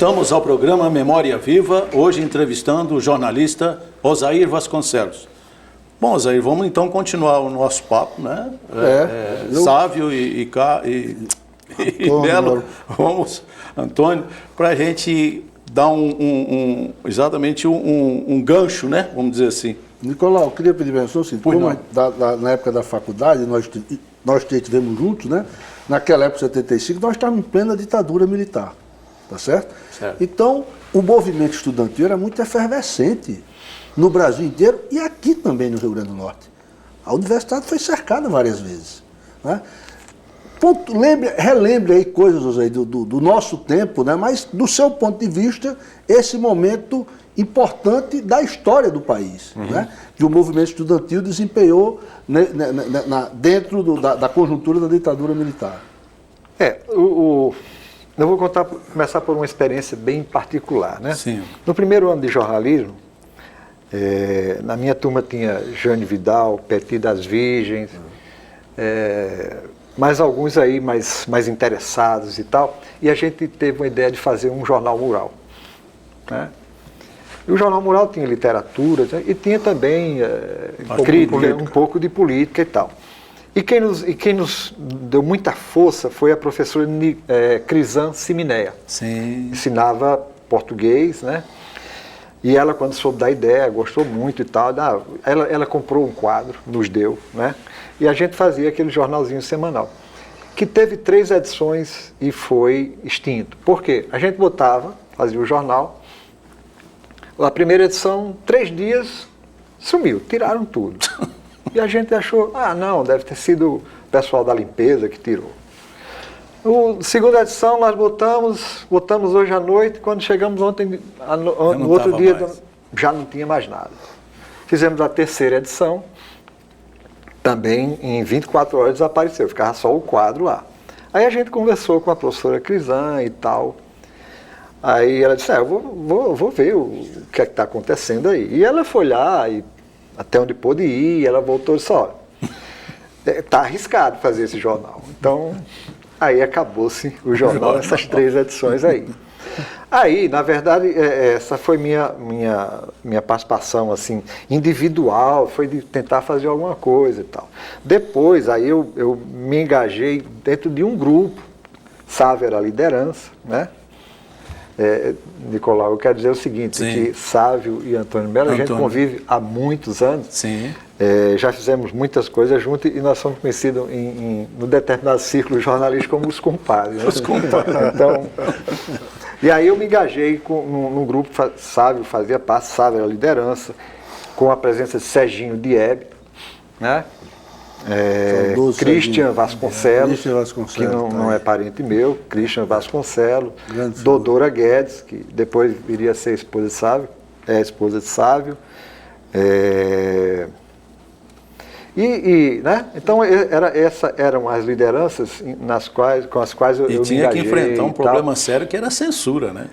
Voltamos ao programa Memória Viva, hoje entrevistando o jornalista Osair Vasconcelos. Bom, Osair, vamos então continuar o nosso papo, né? Sávio e Belo, vamos, Antônio, para a gente dar exatamente um gancho, né? Vamos dizer assim. Nicolau, eu queria pedir permissão, assim, como na época da faculdade, nós estivemos juntos, né? Naquela época, 75, nós estávamos em plena ditadura militar, tá certo? Então, o movimento estudantil era muito efervescente no Brasil inteiro e aqui também no Rio Grande do Norte. A universidade foi cercada várias vezes, né? Relembre aí coisas aí do nosso tempo, né? Mas do seu ponto de vista, esse momento importante da história do país, né? Que o movimento estudantil desempenhou dentro da conjuntura da ditadura militar. Eu vou começar por uma experiência bem particular, né? Sim. No primeiro ano de jornalismo, na minha turma tinha Jane Vidal, Petit das Virgens, mais alguns aí mais interessados e tal, e a gente teve uma ideia de fazer um jornal mural, né? E o jornal mural tinha literatura e tinha também um pouco de política e tal. E quem nos deu muita força foi a professora Crisan Siminéia. Sim. Ensinava português, né? E ela, quando soube da ideia, gostou muito e tal. Ela comprou um quadro, nos deu, né? E a gente fazia aquele jornalzinho semanal, que teve 3 edições e foi extinto. Por quê? A gente fazia o jornal, a primeira edição, 3 dias, sumiu, tiraram tudo. E a gente achou, não, deve ter sido o pessoal da limpeza que tirou. A segunda edição nós botamos hoje à noite, quando chegamos ontem, no outro dia, já não tinha mais nada. Fizemos a terceira edição, também em 24 horas desapareceu, ficava só o quadro lá. Aí a gente conversou com a professora Crisan e tal. Aí ela disse, eu vou ver o que é que está acontecendo aí. E ela foi lá, e até onde pôde ir, ela voltou e disse, olha, está arriscado fazer esse jornal. Então, aí acabou-se o jornal, essas 3 edições aí. Aí, na verdade, essa foi minha participação assim, individual, foi de tentar fazer alguma coisa e tal. Depois, aí eu me engajei dentro de um grupo, Sávio era a liderança, né? Nicolau, eu quero dizer o seguinte, que Sávio e Antônio Melo, a gente convive há muitos anos. Sim. Já fizemos muitas coisas juntos e nós somos conhecidos no determinado círculo jornalístico como os compadres. Né? Os compadres. Então, e aí eu me engajei num grupo, Sávio fazia parte, Sávio era a liderança, com a presença de Serginho Diebe, né? Christian Vasconcelos, que não é parente meu, Christian Vasconcelos, Dodora Guedes, que depois viria a ser esposa de Sávio, é a esposa de Sávio. Né? Então eram as lideranças com as quais eu me engajei. E tinha que enfrentar um problema sério que era a censura, né?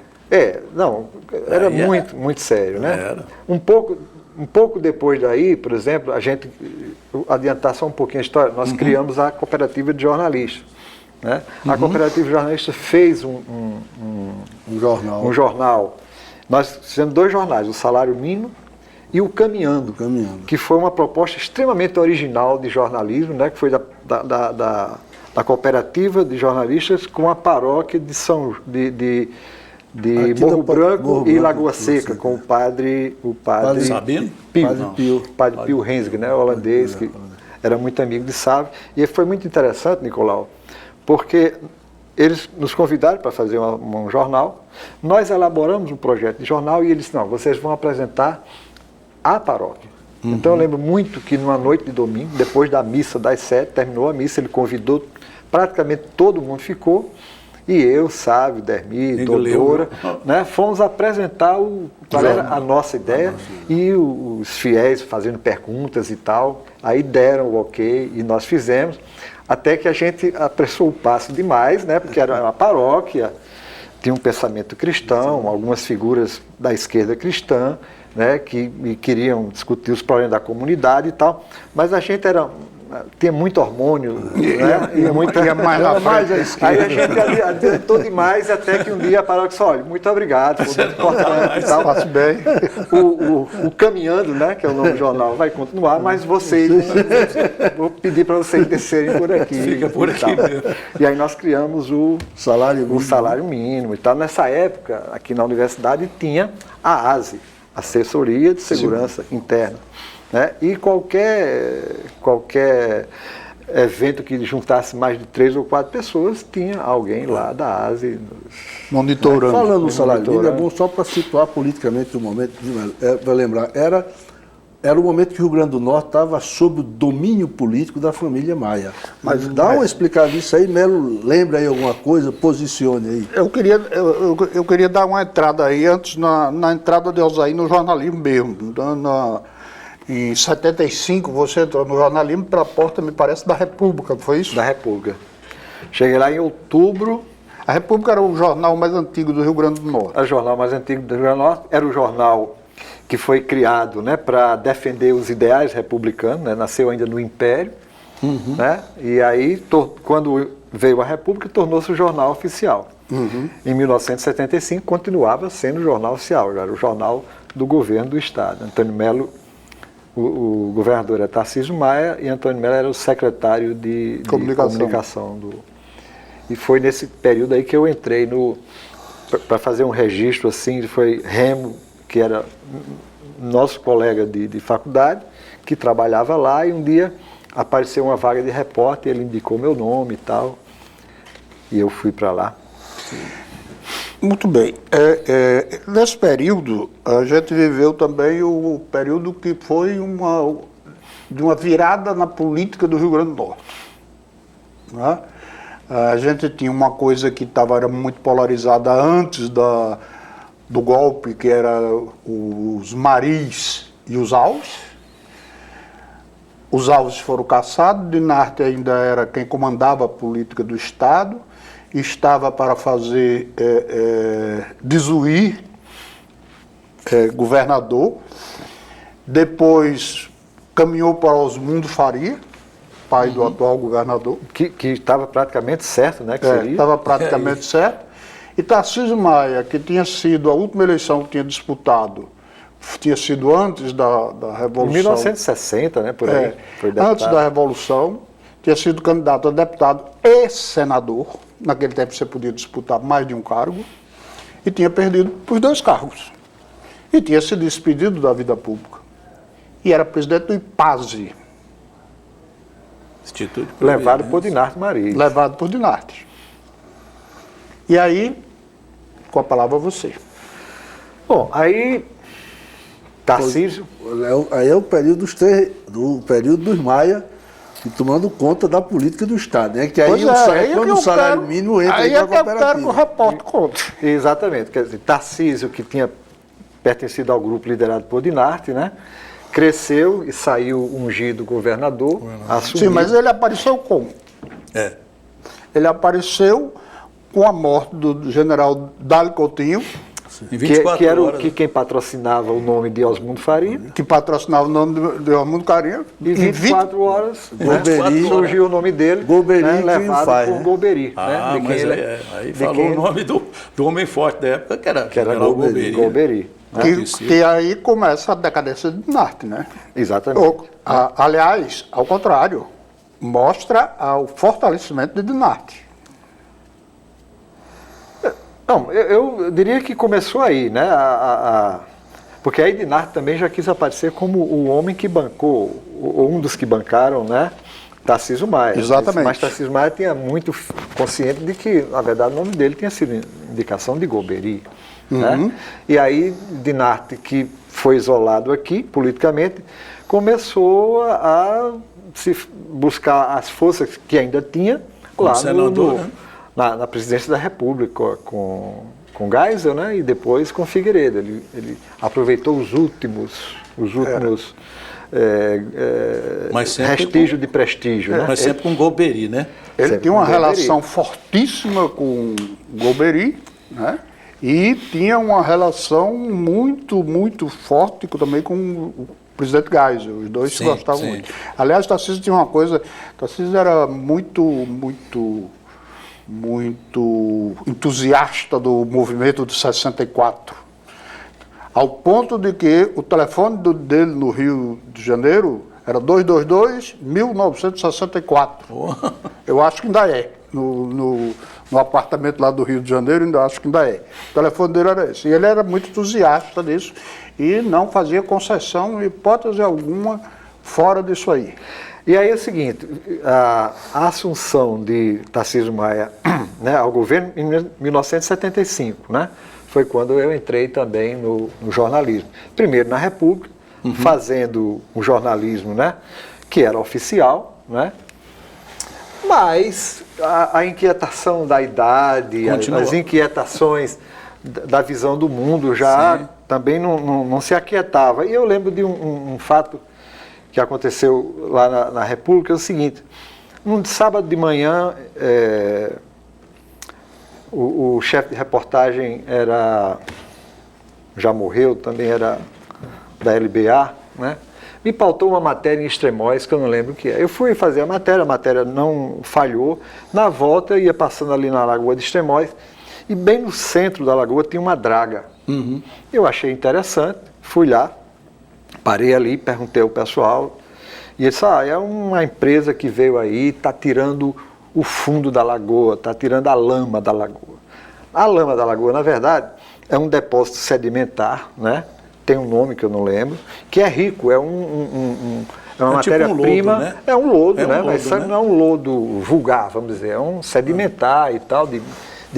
Era muito sério, né? Era. Um pouco depois daí, por exemplo, adiantar só um pouquinho a história, nós criamos a Cooperativa de Jornalistas. Né? A Cooperativa de Jornalistas fez um jornal. Nós fizemos 2 jornais, o Salário Mínimo e o Caminhando, que foi uma proposta extremamente original de jornalismo, né? Que foi da Cooperativa de Jornalistas com a paróquia de Morro Branco e Lagoa Seca, com o padre Sabino? Padre Pio Rensg, né, holandês, que era muito amigo de Sávio. E foi muito interessante, Nicolau, porque eles nos convidaram para fazer um jornal, nós elaboramos um projeto de jornal e eles disseram, não, vocês vão apresentar a paróquia. Então eu lembro muito que numa noite de domingo, depois da missa das 7, terminou a missa, ele convidou, praticamente todo mundo ficou, e eu, Sávio, Dermi, Dodora, né, fomos apresentar qual era a nossa ideia e os fiéis fazendo perguntas e tal. Aí deram o ok e nós fizemos, até que a gente apressou o passo demais, né, porque era uma paróquia, tinha um pensamento cristão, algumas figuras da esquerda cristã, né, que queriam discutir os problemas da comunidade e tal, mas a gente era tinha muito hormônio, né? Ia mais à esquerda. Aí a gente adiantou demais, até que um dia parou e disse, olha, muito obrigado, foi muito importante e tal. Faço bem. O Caminhando, né, que é o nome do jornal, vai continuar, mas vocês, vou pedir para vocês descerem por aqui. Fica por aqui mesmo. E aí nós criamos o Salário mínimo e tal. Nessa época, aqui na universidade, tinha a ASE, Assessoria de Segurança Interna. Né? E qualquer evento que juntasse mais de 3 ou 4 pessoas, tinha alguém lá da ASE. Monitorando. Falando no salário mínimo, é bom só para situar politicamente o momento, para lembrar, era o momento que o Rio Grande do Norte estava sob o domínio político da família Maia. Mas dá uma explicada nisso aí, Melo, lembra aí alguma coisa, posicione aí. Eu queria dar uma entrada aí, antes na entrada de Osair no jornalismo mesmo. Em 75 você entrou no jornalismo pela porta, me parece, da República, não foi isso? Da República. Cheguei lá em outubro. A República era o jornal mais antigo do Rio Grande do Norte. Era o jornal mais antigo do Rio Grande do Norte, era o jornal que foi criado, né, para defender os ideais republicanos, né, nasceu ainda no Império, né, e aí, quando veio a República, tornou-se o jornal oficial. Em 1975, continuava sendo o jornal oficial, era o jornal do governo do Estado. Antônio Melo, o governador era Tarcísio Maia, e Antônio Melo era o secretário de comunicação E foi nesse período aí que eu entrei para fazer um registro, assim, foi Remo, que era nosso colega de faculdade, que trabalhava lá, e um dia apareceu uma vaga de repórter, ele indicou meu nome e tal, e eu fui para lá. Muito bem. Nesse período, a gente viveu também o período que foi de uma virada na política do Rio Grande do Norte. Né? A gente tinha uma coisa que era muito polarizada antes do golpe, que era os Maris e os Alves. Os Alves foram caçados, Dinarte ainda era quem comandava a política do Estado, estava para fazer desuir governador, depois caminhou para Osmundo Faria, pai do atual governador. Que estava praticamente certo, né? Que seria. Estava praticamente certo. E Tarcísio Maia, que tinha sido a última eleição que tinha disputado, tinha sido antes da Revolução. Em 1960, né? Por aí. Foi antes da Revolução, tinha sido candidato a deputado e senador. Naquele tempo você podia disputar mais de um cargo. E tinha perdido os 2 cargos. E tinha se despedido da vida pública. E era presidente do IPASE. Levado por Dinarte Maris. Levado por Dinarte. E aí, com a palavra você. Bom, aí Tarcísio. Aí é o período dos Maia, tomando conta da política do Estado, né? Que aí quando o salário mínimo entra aí para a cooperativa. Aí é que eu quero que o repórter conte. Exatamente. Quer dizer, Tarcísio, que tinha pertencido ao grupo liderado por Dinarte, né? Cresceu e saiu ungido governador. Sim, mas ele apareceu como? Ele apareceu com a morte do general Dálio Coutinho. Em 24 que era horas. quem patrocinava o nome de Osmundo Faria. Que patrocinava o nome de Osmundo Faria. E 24 horas, Golbery, surgiu o nome dele, Golbery, levado por Golbery. Mas aí falou o nome do homem forte da época, que era Golbery. Que aí começa a decadência de Dinarte, né? Exatamente. Aliás, ao contrário, mostra o fortalecimento de Dinarte. Não, eu diria que começou aí, né? Porque aí Dinarte também já quis aparecer como o homem que bancou, ou um dos que bancaram, né? Tarcísio Maia. Exatamente. Mas Tarcísio Maia tinha muito consciente de que, na verdade, o nome dele tinha sido indicação de Golbery. Né? E aí Dinarte, que foi isolado aqui politicamente, começou a se buscar as forças que ainda tinha lá senador, né? na presidência da República com Geisel, né? E depois com Figueiredo. Ele aproveitou os últimos vestígios de prestígio. Né? Mas sempre com Golbery, né? Ele tinha uma relação fortíssima com Golbery, né? E tinha uma relação muito, muito forte também com o presidente Geisel, os dois se gostavam sim. muito. Aliás, Tarcísio tinha uma coisa, Tarcísio era muito entusiasta do movimento de 64, ao ponto de que o telefone dele no Rio de Janeiro era 222-1964. Eu acho que ainda é. No apartamento lá do Rio de Janeiro, ainda acho que ainda é. O telefone dele era esse. E ele era muito entusiasta disso e não fazia concessão, em hipótese alguma, fora disso aí. E aí é o seguinte, a assunção de Tarcísio Maia, né, ao governo em 1975, né, foi quando eu entrei também no jornalismo. Primeiro na República, fazendo um jornalismo, né, que era oficial, né, mas a inquietação da idade, as inquietações da visão do mundo já também não se aquietava. E eu lembro de um fato que aconteceu lá na República, é o seguinte, num sábado de manhã, o chefe de reportagem já morreu, também era da LBA, né? Me pautou uma matéria em Extremóis, que eu não lembro o que é. Eu fui fazer a matéria não falhou. Na volta, eu ia passando ali na Lagoa de Extremóis, e bem no centro da lagoa tinha uma draga. Eu achei interessante, fui lá, parei ali, perguntei ao pessoal, e ele disse, é uma empresa que veio aí, está tirando o fundo da lagoa, está tirando a lama da lagoa. A lama da lagoa, na verdade, é um depósito sedimentar, né? Tem um nome que eu não lembro, que é rico, é uma matéria-prima, né? É um lodo, né? Lodo, Mas né? não é um lodo vulgar, vamos dizer, é um sedimentar e tal, de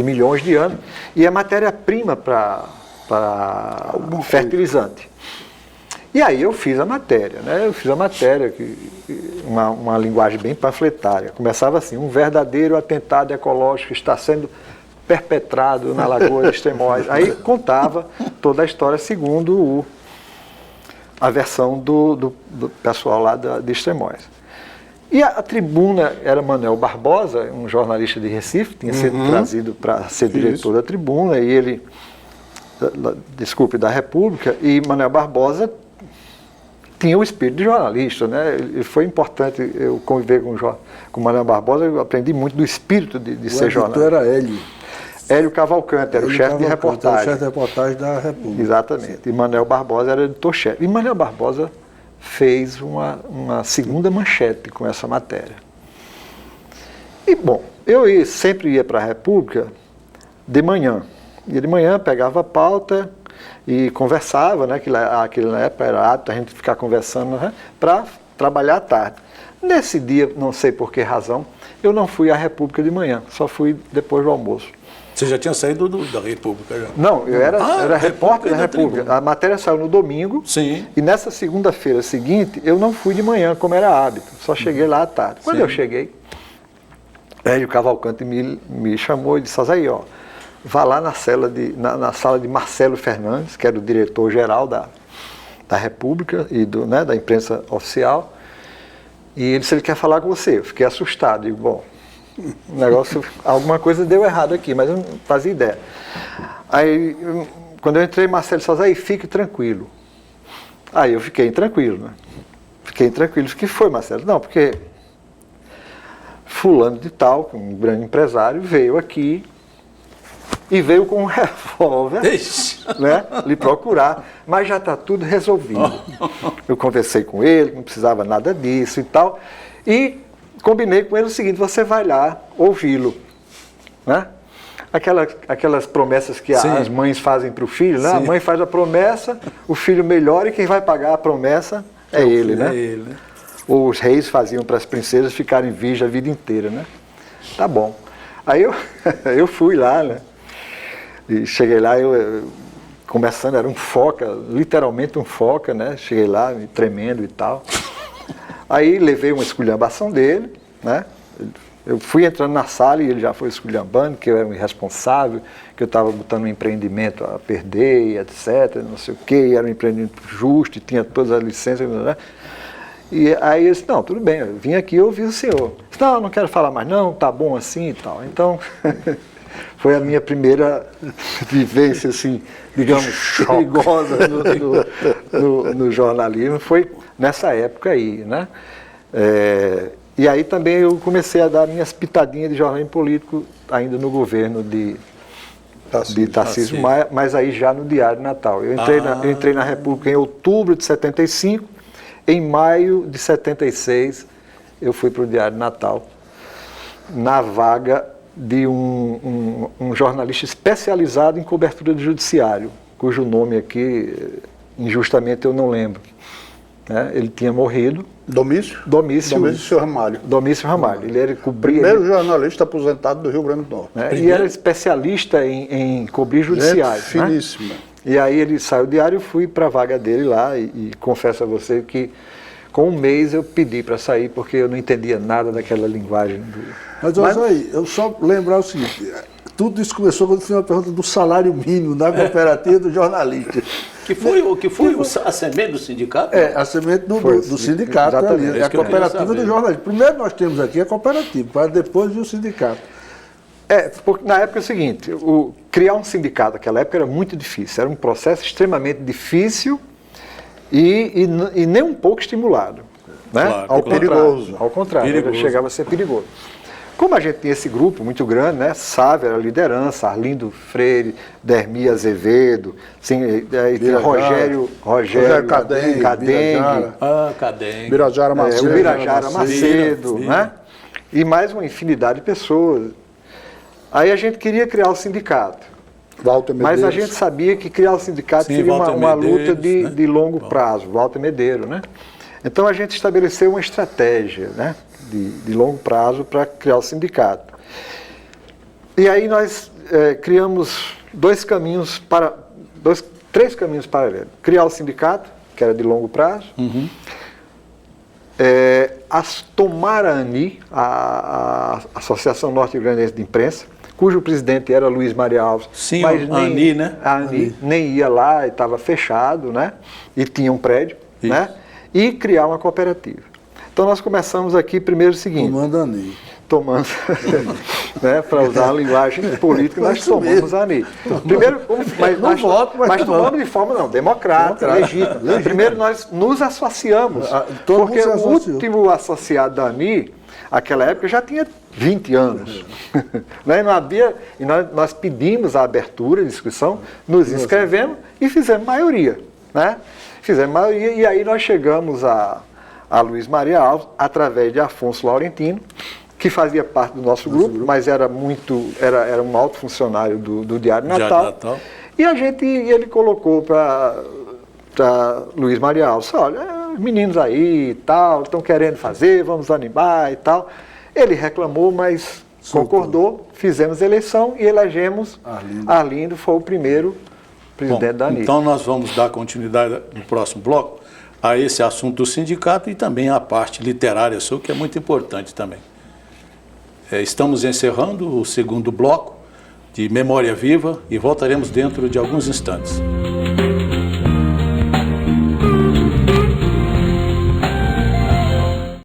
milhões de anos, e é matéria-prima para fertilizante. E aí eu fiz a matéria, né? Eu fiz a matéria, uma linguagem bem panfletária. Começava assim, um verdadeiro atentado ecológico está sendo perpetrado na Lagoa de Extremóis. Aí contava toda a história segundo a versão do pessoal lá de Extremóis. E a tribuna era Manuel Barbosa, um jornalista de Recife, tinha sido trazido para ser diretor da tribuna, e ele, da República, e Manuel Barbosa tinha o espírito de jornalista, né? E foi importante eu conviver com Manuel Barbosa, eu aprendi muito do espírito de ser jornalista. O editor era Hélio. Hélio Cavalcante, era o chefe de reportagem. Era o chefe de reportagem da República. Exatamente. E Manuel Barbosa era editor-chefe. E Manuel Barbosa fez uma segunda manchete com essa matéria. E, bom, eu sempre ia para a República de manhã. E de manhã pegava a pauta e conversava, né? Aquilo na época era hábito a gente ficar conversando, né, para trabalhar à tarde. Nesse dia, não sei por que razão, eu não fui à República de manhã, só fui depois do almoço. Você já tinha saído da República? Já? Não, eu era repórter da República. A matéria saiu no domingo. Sim. E nessa segunda-feira seguinte, eu não fui de manhã, como era hábito. Só cheguei lá à tarde. Quando eu cheguei, Hélio Cavalcante me chamou e disse, aí, ó, vá lá na sala de Marcelo Fernandes, que era o diretor-geral da República e da imprensa oficial, e ele disse, ele quer falar com você. Eu fiquei assustado. Digo, bom, o negócio, alguma coisa deu errado aqui, mas eu não fazia ideia. Aí, quando eu entrei, Marcelo disse, aí, fique tranquilo. Aí eu fiquei intranquilo, né? Fiquei intranquilo. O que foi, Marcelo? Não, porque fulano de tal, um grande empresário, veio aqui e veio com um revólver, né, lhe procurar, mas já está tudo resolvido. Eu conversei com ele, não precisava nada disso e tal, e combinei com ele o seguinte, você vai lá ouvi-lo, né? Aquelas promessas que as mães fazem para o filho, né? A mãe faz a promessa, o filho melhora e quem vai pagar a promessa é ele, né? É ele, né? Os reis faziam para as princesas ficarem virgens a vida inteira, né? Tá bom. Aí eu fui lá, né? E cheguei lá, conversando, era um foca, literalmente um foca, né? Cheguei lá, tremendo e tal. Aí levei uma esculhambação dele, né? Eu fui entrando na sala e ele já foi esculhambando, que eu era um irresponsável, que eu estava botando um empreendimento a perder, etc, não sei o quê, era um empreendimento justo, e tinha todas as licenças, né? E aí eu disse, não, tudo bem, eu vim aqui ouvir o senhor. Disse, não quero falar mais não, tá bom assim e tal. Então, Foi a minha primeira vivência, assim, digamos, perigosa no jornalismo. Foi nessa época aí, né? E aí também eu comecei a dar minhas pitadinhas de jornalismo político ainda no governo de Tarcísio Maia, mas aí já no Diário Natal. Eu entrei na República em outubro de 75, em maio de 76 eu fui para o Diário Natal, na vaga de um jornalista especializado em cobertura de judiciário, cujo nome aqui, injustamente, eu não lembro. Ele tinha morrido. Domício Ramalho. Domício Ramalho. Ele cobria... Primeiro jornalista aposentado do Rio Grande do Norte. E era especialista em cobrir judiciário. Finíssimo. Né? E aí ele saiu do diário, eu fui para a vaga dele lá e confesso a você que com um mês eu pedi para sair porque eu não entendia nada daquela linguagem. Mas aí, eu só lembrar o seguinte, tudo isso começou quando foi uma pergunta do salário mínimo na cooperativa do jornalista. Que foi a semente do sindicato? A semente do sindicato ali, a cooperativa do jornalista. Primeiro nós temos aqui a cooperativa, para depois vir o sindicato. Porque na época é o seguinte, criar um sindicato naquela época era muito difícil, era um processo extremamente difícil e nem um pouco estimulado. Né? Claro, ao contrário, chegava a ser perigoso. Como a gente tinha esse grupo muito grande, né? Sávio era a liderança, Arlindo Freire, Dermi Azevedo, Rogério Cadengue, Birajara Macedo, o Birajara Macedo, né? E mais uma infinidade de pessoas. Aí a gente queria criar o sindicato, mas a gente sabia que criar o sindicato seria uma luta de longo prazo, Walter Medeiros, né? Então a gente estabeleceu uma estratégia, né? De longo prazo para criar o sindicato. E aí nós criamos três caminhos paralelos. Criar o sindicato, que era de longo prazo, tomar a ANI, a Associação Norte-Grandense de Imprensa, cujo presidente era Luiz Maria Alves. Sim, mas a ANI, né? A ANI nem ia lá, estava fechado, né? E tinha um prédio, né? E criar uma cooperativa. Então nós começamos aqui primeiro o seguinte. Tomando, né, para usar a linguagem política, nós tomamos a ANI. Primeiro, mas tomamos de forma democrática, legítima. Primeiro nós nos associamos, porque o último associado da ANI, naquela época, já tinha 20 anos. Né? Não havia, e nós pedimos a abertura de inscrição, nos inscrevemos e fizemos maioria. Né? Fizemos maioria e aí nós chegamos a Luiz Maria Alves, através de Afonso Laurentino, que fazia parte do nosso grupo, mas era um alto funcionário do Diário Natal. E ele colocou para Luiz Maria Alves, olha, os meninos aí e tal, estão querendo fazer, vamos animar e tal. Ele reclamou, mas concordou, fizemos eleição e elegemos Arlindo, foi o primeiro presidente da ANI. Então nós vamos dar continuidade no próximo bloco a esse assunto do sindicato e também a parte literária sua, que é muito importante também. Estamos encerrando o segundo bloco de Memória Viva e voltaremos dentro de alguns instantes.